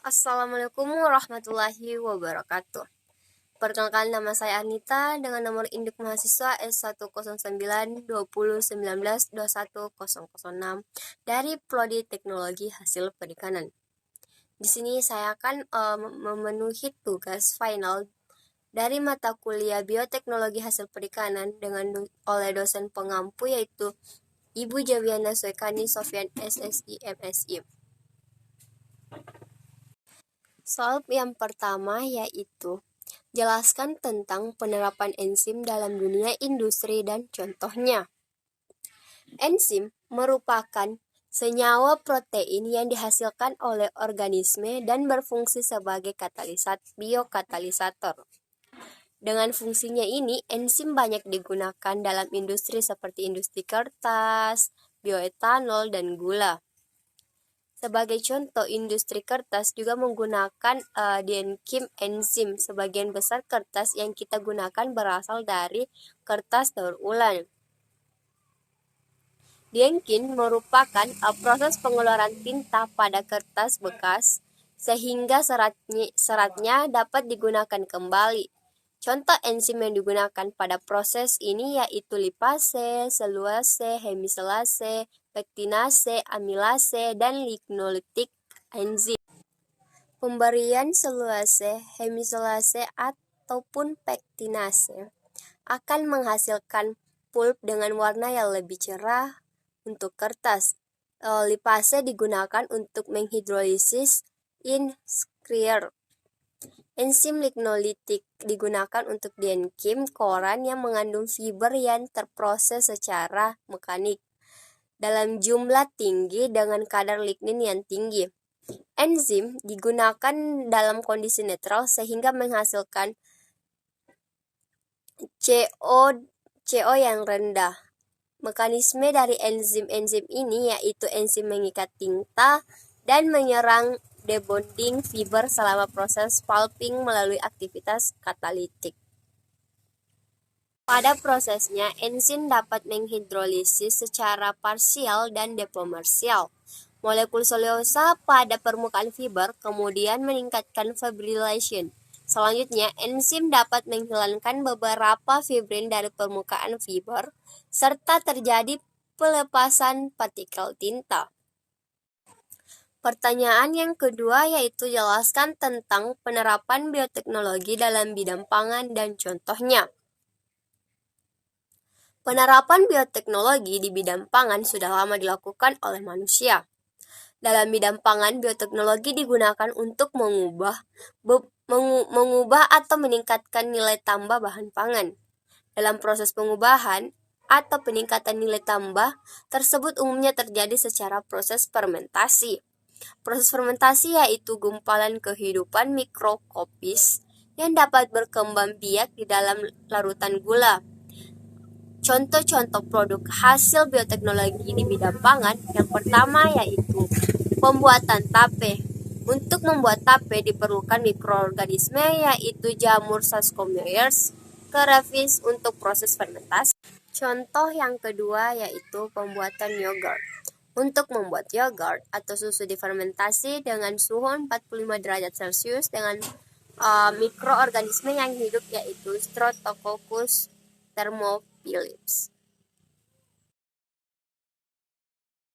Assalamualaikum warahmatullahi wabarakatuh. Perkenalkan, nama saya Anita dengan nomor induk mahasiswa S1092019210006 dari Prodi Teknologi Hasil Perikanan. Di sini saya akan memenuhi tugas final dari mata kuliah Bioteknologi Hasil Perikanan oleh dosen pengampu yaitu Ibu Javiana Soekani Sofyan SSI MSI. Soal yang pertama yaitu jelaskan tentang penerapan enzim dalam dunia industri dan contohnya. Enzim merupakan senyawa protein yang dihasilkan oleh organisme dan berfungsi sebagai biokatalisator. Dengan fungsinya ini, enzim banyak digunakan dalam industri seperti industri kertas, bioetanol, dan gula. Sebagai contoh, industri kertas juga menggunakan dienkim enzim. Sebagian besar kertas yang kita gunakan berasal dari kertas daur ulang. Dienkim merupakan proses pengeluaran tinta pada kertas bekas sehingga seratnya dapat digunakan kembali. Contoh enzim yang digunakan pada proses ini yaitu lipase, seluase, hemiselase, pektinase, amilase, dan lignolitik enzim. Pemberian seluase, hemiselase, ataupun pektinase akan menghasilkan pulp dengan warna yang lebih cerah untuk kertas. Lipase digunakan untuk menghidrolisis clear. Enzim lignolitik digunakan untuk dienkim koran yang mengandung fiber yang terproses secara mekanik dalam jumlah tinggi dengan kadar lignin yang tinggi. Enzim digunakan dalam kondisi netral sehingga menghasilkan CO yang rendah. Mekanisme dari enzim-enzim ini yaitu enzim mengikat tinta dan menyerang debonding fiber selama proses pulping melalui aktivitas katalitik. Pada prosesnya, enzim dapat menghidrolisis secara parsial dan depomersial molekul selulosa pada permukaan fiber, kemudian meningkatkan fibrillation. Selanjutnya, enzim dapat menghilangkan beberapa fibrin dari permukaan fiber, serta terjadi pelepasan partikel tinta. Pertanyaan yang kedua yaitu jelaskan tentang penerapan bioteknologi dalam bidang pangan dan contohnya. Penerapan bioteknologi di bidang pangan sudah lama dilakukan oleh manusia. Dalam bidang pangan, bioteknologi digunakan untuk mengubah atau meningkatkan nilai tambah bahan pangan. Dalam proses pengubahan atau peningkatan nilai tambah tersebut umumnya terjadi secara proses fermentasi. Proses fermentasi yaitu gumpalan kehidupan mikroskopis yang dapat berkembang biak di dalam larutan gula. Contoh-contoh produk hasil bioteknologi di bidang pangan yang pertama yaitu pembuatan tape. Untuk membuat tape diperlukan mikroorganisme yaitu jamur Saccharomyces cerevisiae untuk proses fermentasi. Contoh yang kedua yaitu pembuatan yogurt. Untuk membuat yogurt atau susu difermentasi dengan suhu 45 derajat Celcius dengan mikroorganisme yang hidup yaitu Streptococcus thermophilus.